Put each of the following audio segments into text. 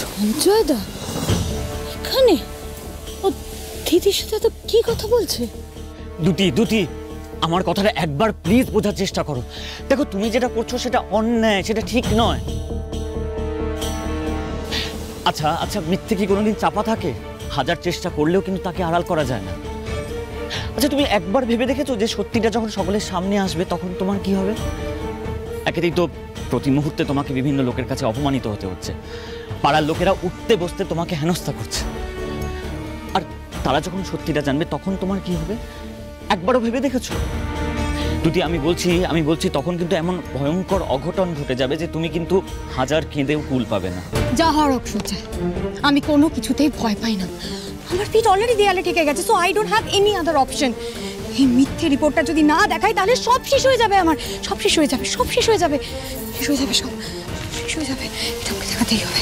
সঞ্জয় দা এখানে? ও দিদির সাথে তো কি কথা বলছে? দুটি আমার কথাটা একবার প্লিজ বোঝার চেষ্টা করো। দেখো তুমি যেটা করছো সেটা অন্যায়, সেটা ঠিক নয়। আচ্ছা আচ্ছা, মিথ্যে কি কোনোদিন চাপা থাকে? হাজার চেষ্টা করলেও কিন্তু তাকে আড়াল করা যায় না। আচ্ছা তুমি একবার ভেবে দেখেছো যে সত্যিটা যখন সকলের সামনে আসবে তখন তোমার কি হবে? একেতেই তো প্রতি মুহূর্তে তোমাকে বিভিন্ন লোকের কাছে অপমানিত হতে হচ্ছে, পাড়ার লোকেরা উঠতে বসতে তোমাকে হেনস্থা করছে। আর তারা যখন সত্যিটা জানবে তখন তোমার কি হবে একবারও ভেবে দেখেছো? দুটি আমি বলছি তখন কিন্তু এমন ভয়ঙ্কর অঘটন ঘটে যাবে যে তুমি কিন্তু হাজার কেঁদেও কুল পাবে না। যা হওয়ার সঞ্জয়, আমি কোনো কিছুতেই ভয় পাই না। আমার পিঠ অলরেডি দেয়ালে ঠেকে গেছে, so I don't have any other option. এই মিথ্যে রিপোর্টটা যদি না দেখাই তাহলে সব শেষ হয়ে যাবে, আমার সব শেষ হয়ে যাবে, সব শেষ হয়ে যাবে, শেষ হয়ে যাবে, সব শেষ হয়ে যাবে। এটা আমাকে দেখাতেই হবে।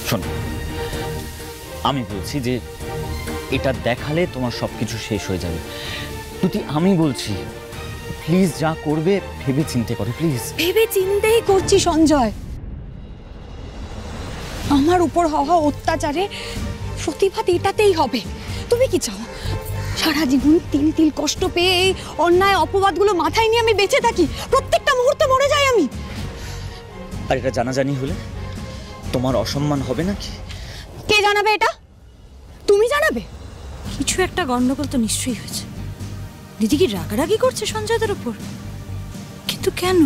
শোনো, আমি বলছি যে এটা দেখালে তোমার সবকিছু শেষ হয়ে যাবে। তুই আমি বলছি প্লিজ যা করবে ভেবে চিন্তে করো, প্লিজ। ভেবে চিন্তেই করছি সঞ্জয়। আমার উপর হওয়া অত্যাচারে প্রতিবাদ এটাতেই হবে। তুমি কি চাও সারা জীবন তিল তিল কষ্ট পেয়ে এই অন্যায় অপবাদগুলো মাথায় নিয়ে আমি বেঁচে থাকি, প্রত্যেকটা মুহূর্তে মরে যাই আমি? আর এটা জানাজানি হলে তোমার অসম্মান হবে নাকি? কে জানাবে এটা? তুমি জানাবে? কিছু একটা গন্ডগোল তো নিশ্চয়ই হয়েছে। দিদি কি রাগারাগি করছে সঞ্জয়দের উপর? কিন্তু কেন?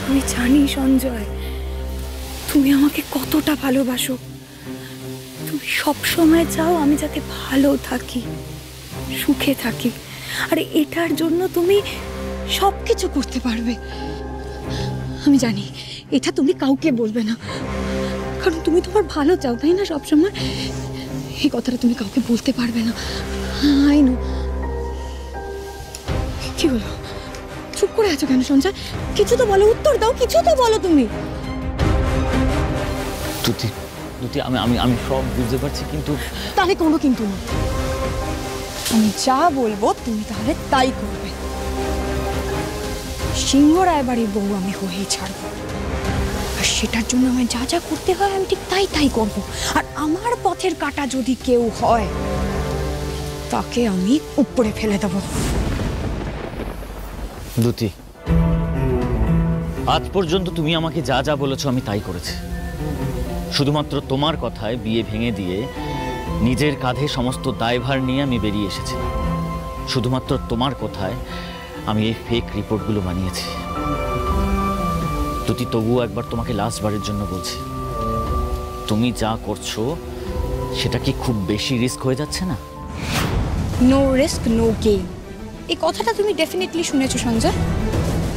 আমি জানি সঞ্জয় তুমি আমাকে কতটা ভালোবাসো। তুমি সব সময় চাও আমি যাতে ভালো থাকি, সুখে থাকি, আর এটার জন্য তুমি সবকিছু করতে পারবে। আমি জানি এটা তুমি কাউকে বলবে না, কারণ তুমি তোমার ভালো চাও, তাই না? সবসময় এই কথাটা তুমি কাউকে বলতে পারবে না। I know. কি হলো, চুপ করে আছো কেন সঞ্জয়? কিছু তো বলো, উত্তর দাও, কিছু তো বলো তুমি। দুটি আমি সব বুঝতে পারছি, কিন্তু তাহলে কোনো কিন্তু না। আমি যা বলবো তুমি তাহলে তাই করবে। সিংহ রায়বাড়ির বউ আমি হয়েই ছাড়বো, আর সেটার জন্য আমার যা যা করতে হয় আমি ঠিক তাই করবো। আর আমার পথের কাঁটা যদি কেউ হয় তাকে আমি উপরে ফেলে দেবো। দুটি আজ পর্যন্ত তুমি আমাকে যা যা বলেছো আমি তাই করেছি। শুধুমাত্র তোমার কথায় বিয়ে ভেঙে দিয়ে নিজের কাঁধে সমস্ত দায়ভার নিয়ে আমি বেরিয়ে এসেছি। শুধুমাত্র তোমার কথায় আমি এই ফেক রিপোর্টগুলো বানিয়েছি। দুটি তবুও একবার তোমাকে লাস্ট বারের জন্য বলছি, তুমি যা করছো সেটা কি খুব বেশি রিস্ক হয়ে যাচ্ছে না? নো রিস্ক নো গেইন, এই কথাটা তুমি ডেফিনেটলি শুনেছো সঞ্জয়।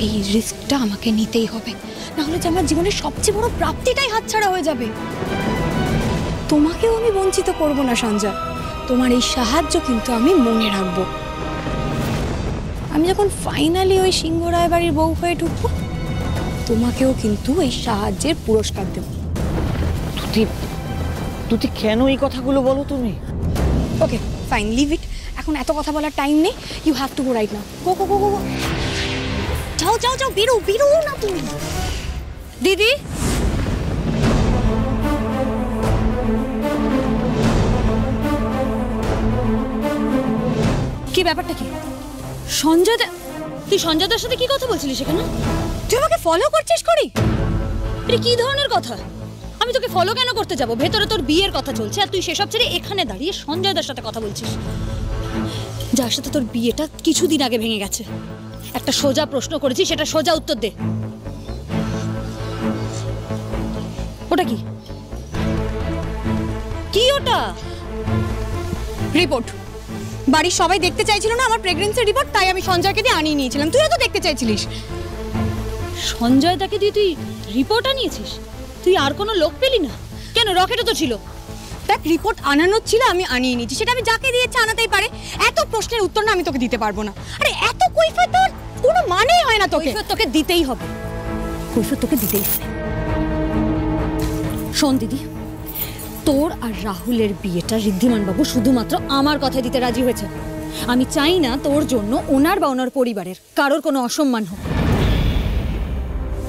এই রিস্কটা আমাকে নিতেই হবে, না হলে যে আমার জীবনের সবচেয়ে বড় প্রাপ্তিটাই হাতছাড়া হয়ে যাবে। তোমাকেও আমি বঞ্চিত করব না সঞ্জয়, তোমার এই সাহায্য কিন্তু আমি মনে রাখবো। আমি যখন ফাইনালি ওই সিংহ রায়বাড়ির বউ হয়ে ঢুকবো তোমাকেও কিন্তু এই সাহায্যের পুরস্কার দেব। তুই কেন এই কথাগুলো বলো তুমি? Okay fine, leave it. এখন এত কথা বলার টাইম নেই। You have to go right now. Go go go go. যাও যাও যাও, বেরো না তুমি। দিদি, কি ব্যাপারটা কি? তুই সঞ্জয়দার সাথে কি কথা বলছিলি সেখানে? তুই আমাকে ফলো করছিস করি? এটা কি ধরনের কথা? আমি তোকে ফলো কেন করতে যাব? ভেতরে তোর বিয়ের কথা চলছে আর তুই সেসব ছেড়ে এখানে দাঁড়িয়ে সঞ্জয়দার সাথে কথা বলছিস, যার সাথে তোর বিয়েটা কিছুদিন আগে ভেঙে গেছে। একটা সোজা প্রশ্ন করেছি, সেটা সোজা উত্তর দে। ওটা কি? কি ওটা? রিপোর্ট। বাড়ির সবাই দেখতে চাইছিল না আমার প্রেগন্যান্সি রিপোর্ট, তাই আমি সঞ্জয়কে দিয়ে আনিয়ে নিয়েছিলাম। তুইও তো দেখতে চাইছিলিস। সঞ্জয় তাকে দিয়ে তুই রিপোর্ট আনিয়েছিস? তুই আর কোনো লোক পেলি না কেন? রকেটও তো ছিল। দেখ, রিপোর্ট আনানোর ছিল, আমি আনিয়ে নিয়েছি। সেটা আমি যাকে দিয়েছি আনাতেই পারে। এত প্রশ্নের উত্তর না আমি তোকে দিতে পারবো না। আরে এত কৈফিয়ত তোর কোনো মানেই হয় না। তোকে দিতেই হবে, কৈফিয়ত তোকে দিতেই হবে। শোন দিদি, তোর আর রাহুলের বিয়েটা ঋদ্ধিমান বাবু শুধুমাত্র আমার কথায় দিতে রাজি হয়েছে। আমি চাই না তোর জন্য ওনার বা ওনার পরিবারের কারোর কোনো অসম্মান হোক।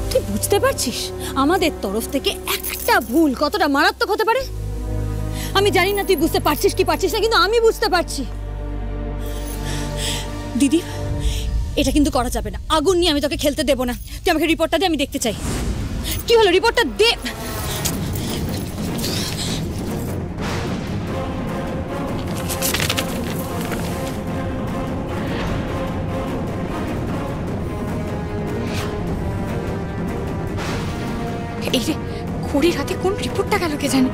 তুই বুঝতে পারছিস আমাদের তরফ থেকে একটা ভুল কতটা মারাত্মক হতে পারে? আমি জানি না তুই বুঝতে পারছিস কি পারছিস না, কিন্তু আমি বুঝতে পারছি। দিদি, এটা কিন্তু করা যাবে না। আগুন নিয়ে আমি তোকে খেলতে দেব না। তুই আমাকে রিপোর্টটা দে, আমি দেখতে চাই। কি হলো, রিপোর্টটা দে। এই রে, খড়ির হাতে কোন রিপোর্টটা গেল কে জানে।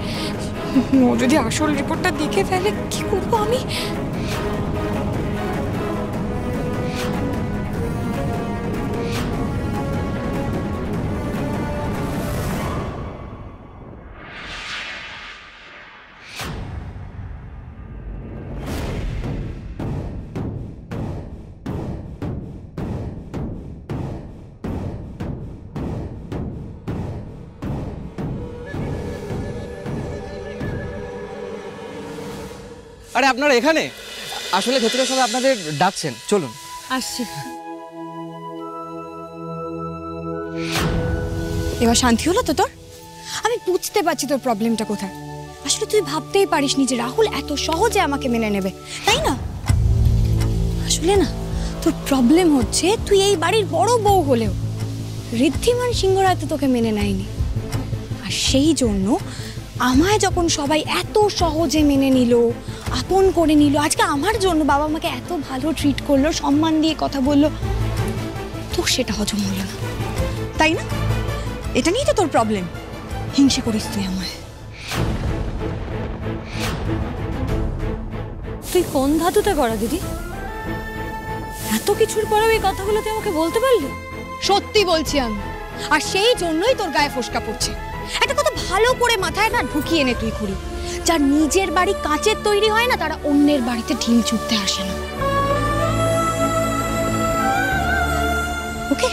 ও যদি আসল রিপোর্টটা দেখে ফেলে কি করবো আমি? আরে আপনারা এখানে? আসলে ভেতরে সবাই আপনাদের ডাকছেন, চলুন। আসছি। এবার শান্তি হলো তো তোর? আমি বুঝতে পারছি তোর প্রবলেমটা কোথায়। আসলে তুই ভাবতেই পারিসনি যে রাহুল এত সহজে আমাকে মেনে নেবে, তাই না? আসলে না, তোর প্রবলেম হচ্ছে তুই এই বাড়ির বড় বউ হলেও ঋদ্ধিমান সিংহরায় তো তোকে মেনে নেয়নি। আর সেই জন্য আমায় যখন সবাই এত সহজে মেনে নিল, আপন করে নিল, আজকে আমার জন্য বাবা মাকে এত ভালো ট্রিট করলো, সম্মান দিয়ে কথা বললো, তো সেটা হজম হলো না, তাই না? এটা নিয়ে তো তোর প্রবলেম। হিংসে করিস তুই আমায়। তুই কোন ধাতুতে করা দিদি? এত কিছুর পরেও এই কথাগুলো তুই আমাকে বলতে পারলি? সত্যি বলছি আমি। আর সেই জন্যই তোর গায়ে ফোসকা পড়ছে। একটা কথা ভালো করে মাথায় না ঢুকিয়ে নে তুই, খুঁড়ি। যার নিজের বাড়ি কাঁচের তৈরি হয় না, তারা অন্যের বাড়িতে ঢিল ছুটতে আসে না। ওকে?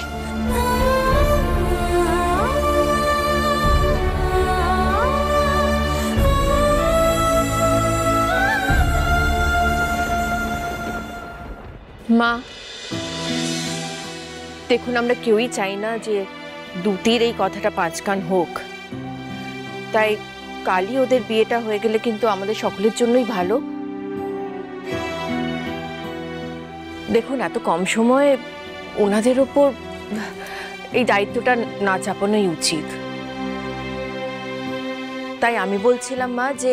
মা, দেখুন, আমরা কেউই চাই না যে দুটির এই কথাটা পাঁচকান হোক। তাই কালই ওদের বিয়েটা হয়ে গেলে কিন্তু আমাদের সকলের জন্যই ভালো। দেখুন, এত কম সময়ে ওনাদের ওপর এই দায়িত্বটা না চাপানোই উচিত। তাই আমি বলছিলাম মা, যে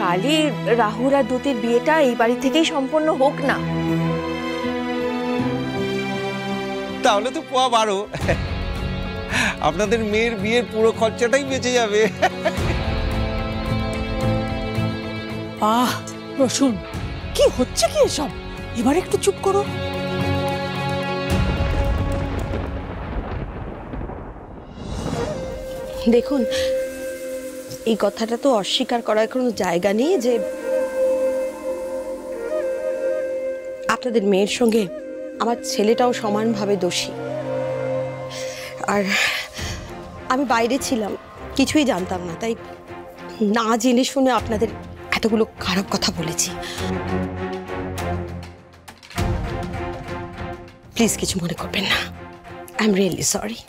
কালই রাহুল আর দুটির বিয়েটা এই বাড়ি থেকেই সম্পন্ন হোক না। তাহলে তো পোয়া 12। আপনাদের মেয়ের বিয়ের পুরো খরচাটাই বেঁচে যাবে। আহ রসুন, কি হচ্ছে কি এসব? এবার একটু চুপ করো। দেখুন, এই কথাটা তো অস্বীকার করার কোনো জায়গা নেই যে আপনাদের মেয়ের সঙ্গে আমার ছেলেটাও সমানভাবে দোষী। আর আমি বাইরে ছিলাম, কিছুই জানতাম না, তাই না জেনে শুনে আপনাদের এতগুলো খারাপ কথা বলেছি। প্লিজ কিছু মনে করবেন না। I am really sorry.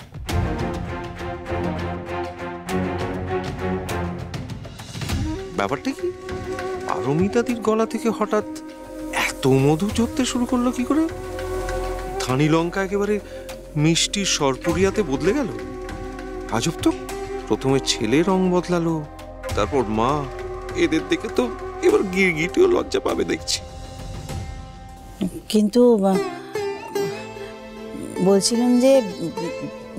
ব্যাপারটা কি? পারমিতাদির গলা থেকে হঠাৎ এত মধু ঝরতে শুরু করলো কি করে? ধানি লঙ্কা একেবারে মিষ্টির সরপুরিয়াতে বদলে গেল। আজব তো, প্রথমে ছেলে রং বদলালো, তারপর মা। এদের দেখে তো এবার গিরগিটিও লজ্জা পাবে দেখছি। কিন্তু বলছিলাম যে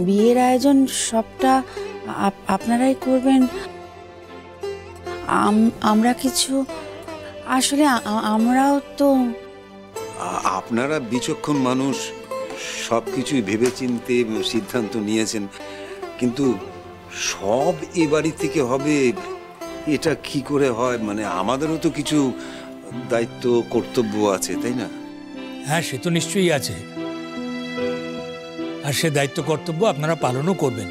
বিয়ের আয়োজন সবটা আপনারাই করবেন, আমরা কিছু আসলে আমরাও তো। আপনারা বিচক্ষণ মানুষ, সব কিছুই ভেবেচিন্তে সিদ্ধান্ত নিয়েছেন, কিন্তু সব এ বাড়ি থেকে হবে এটা কি করে হয়? মানে আমাদেরও তো কিছু দায়িত্ব কর্তব্য আছে, তাই না? হ্যাঁ, সে তো নিশ্চয়ই আছে, আর সে দায়িত্ব কর্তব্য আপনারা পালনও করবেন।